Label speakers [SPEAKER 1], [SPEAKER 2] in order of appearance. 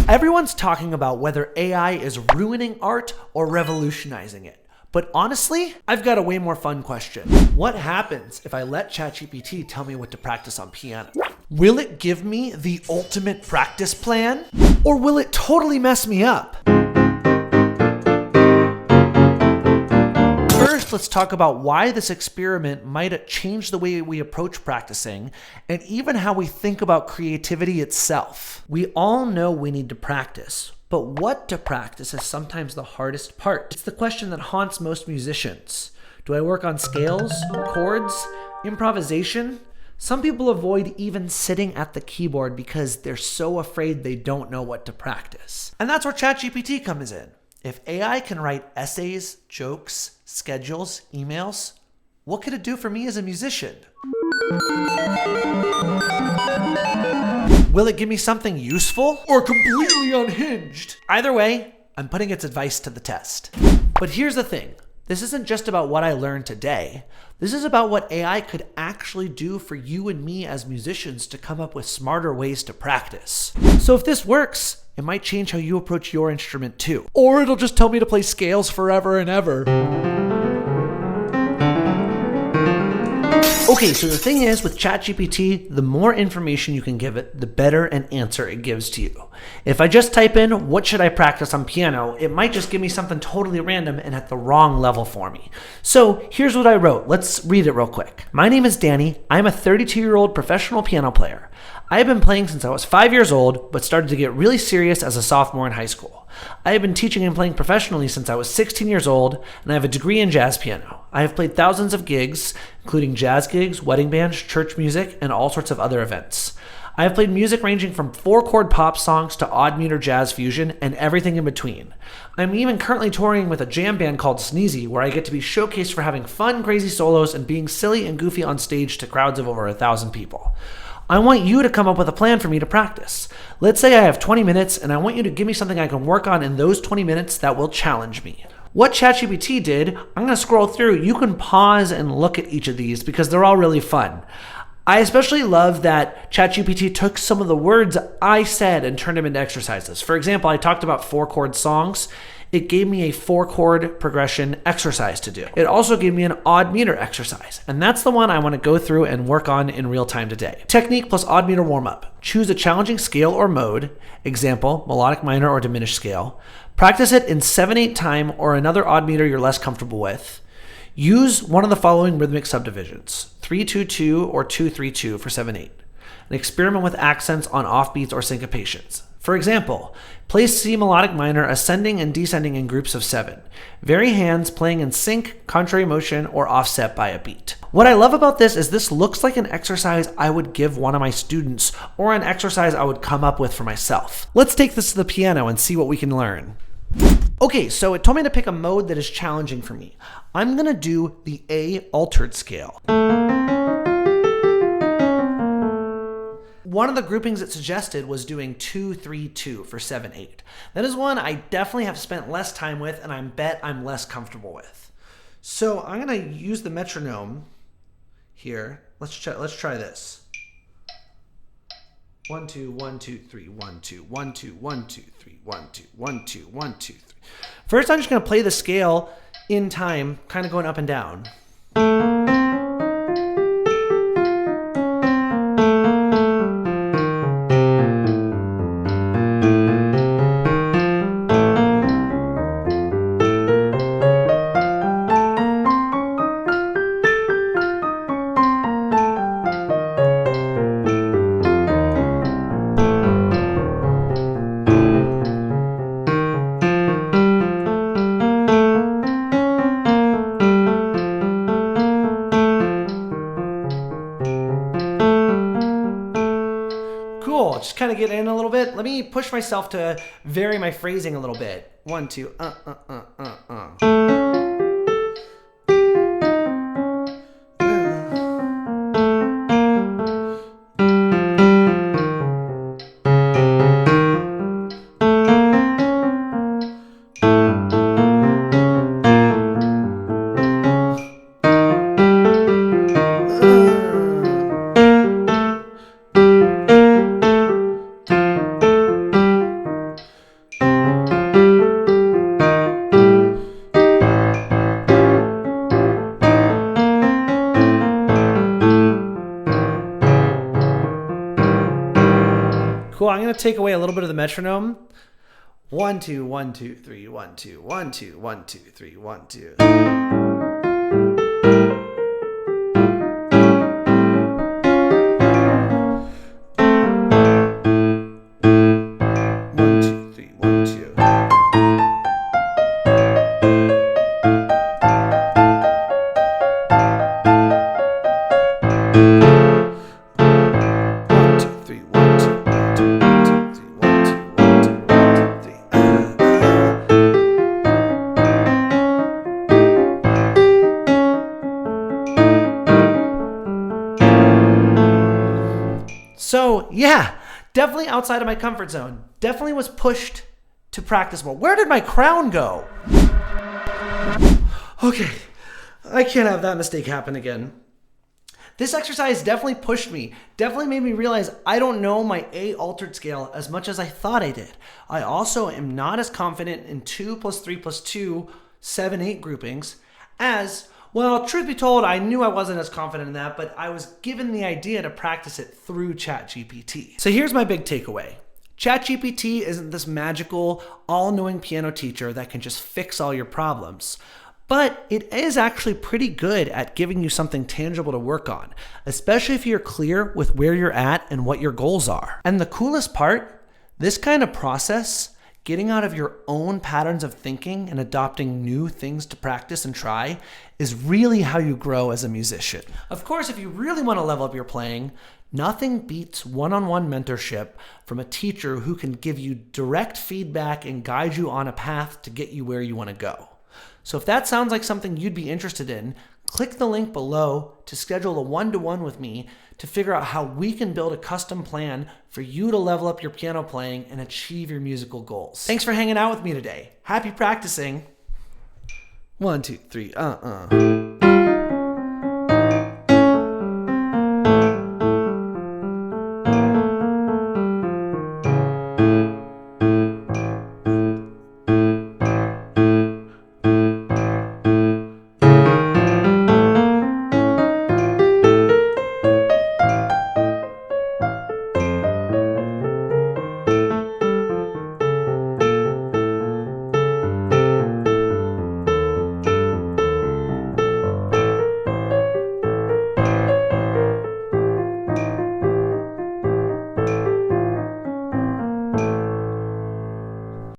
[SPEAKER 1] Everyone's talking about whether AI is ruining art or revolutionizing it. But honestly, I've got a way more fun question. What happens if I let ChatGPT tell me what to practice on piano? Will it give me the ultimate practice plan? Or will it totally mess me up? First, let's talk about why this experiment might change the way we approach practicing and even how we think about creativity itself. We all know we need to practice, but what to practice is sometimes the hardest part. It's the question that haunts most musicians. Do I work on scales, chords, improvisation? Some people avoid even sitting at the keyboard because they're so afraid they don't know what to practice. And that's where ChatGPT comes in. If AI can write essays, jokes, schedules, emails, what could it do for me as a musician? Will it give me something useful or completely unhinged? Either way, I'm putting its advice to the test. But here's the thing. This isn't just about what I learned today. This is about what AI could actually do for you and me as musicians to come up with smarter ways to practice. So if this works, it might change how you approach your instrument too. Or it'll just tell me to play scales forever and ever. Okay, so the thing is, with ChatGPT, the more information you can give it, the better an answer it gives to you. If I just type in, what should I practice on piano, it might just give me something totally random and at the wrong level for me. So here's what I wrote. Let's read it real quick. My name is Danny. I'm a 32-year-old professional piano player. I have been playing since I was 5 years old, but started to get really serious as a sophomore in high school. I have been teaching and playing professionally since I was 16 years old, and I have a degree in jazz piano. I have played thousands of gigs, including jazz gigs, wedding bands, church music, and all sorts of other events. I have played music ranging from 4-chord pop songs to odd-meter jazz fusion and everything in between. I'm even currently touring with a jam band called Sneezy, where I get to be showcased for having fun, crazy solos and being silly and goofy on stage to crowds of over 1,000 people. I want you to come up with a plan for me to practice. Let's say I have 20 minutes and I want you to give me something I can work on in those 20 minutes that will challenge me. What ChatGPT did, I'm going to scroll through. You can pause and look at each of these because they're all really fun. I especially love that ChatGPT took some of the words I said and turned them into exercises. For example, I talked about 4-chord songs. It gave me a 4-chord progression exercise to do. It also gave me an odd meter exercise, and that's the one I want to go through and work on in real time today. Technique plus odd meter warm-up. Choose a challenging scale or mode, example, melodic minor or diminished scale. Practice it in 7/8 time or another odd meter you're less comfortable with. Use one of the following rhythmic subdivisions, 3-2-2 or 2-3-2 for 7/8. And experiment with accents on offbeats or syncopations. For example, place C melodic minor ascending and descending in groups of 7. Vary hands playing in sync, contrary motion, or offset by a beat. What I love about this looks like an exercise I would give one of my students or an exercise I would come up with for myself. Let's take this to the piano and see what we can learn. Okay, so it told me to pick a mode that is challenging for me. I'm gonna do the A altered scale. One of the groupings it suggested was doing 2-3-2 for 7/8. That is one I definitely have spent less time with and I bet I'm less comfortable with. So I'm gonna use the metronome here. Let's try this. 1 2 1 2 3 1 2 1 2 1 2 3 1 2 1 2 1 2 3. First, I'm just gonna play the scale in time, kind of going up and down. Cool, just kind of get in a little bit. Let me push myself to vary my phrasing a little bit. 1 2 going to take away a little bit of the metronome. 1, 2, 1, 2, 3, 1, 2, 1, 2, 1, 2, 3, 1, 2. So yeah, definitely outside of my comfort zone. Definitely was pushed to practice more. Where did my crown go? Okay, I can't have that mistake happen again. This exercise definitely pushed me, definitely made me realize I don't know my A altered scale as much as I thought I did. I also am not as confident in 2 plus 3 plus 2, 7, 8 groupings as, well, truth be told, I knew I wasn't as confident in that, but I was given the idea to practice it through ChatGPT. So here's my big takeaway. ChatGPT isn't this magical, all-knowing piano teacher that can just fix all your problems. But it is actually pretty good at giving you something tangible to work on, especially if you're clear with where you're at and what your goals are. And the coolest part, this kind of process, getting out of your own patterns of thinking and adopting new things to practice and try, is really how you grow as a musician. Of course, if you really want to level up your playing, nothing beats one-on-one mentorship from a teacher who can give you direct feedback and guide you on a path to get you where you want to go. So if that sounds like something you'd be interested in, click the link below to schedule a one-to-one with me to figure out how we can build a custom plan for you to level up your piano playing and achieve your musical goals. Thanks for hanging out with me today. Happy practicing. 1, 2, 3,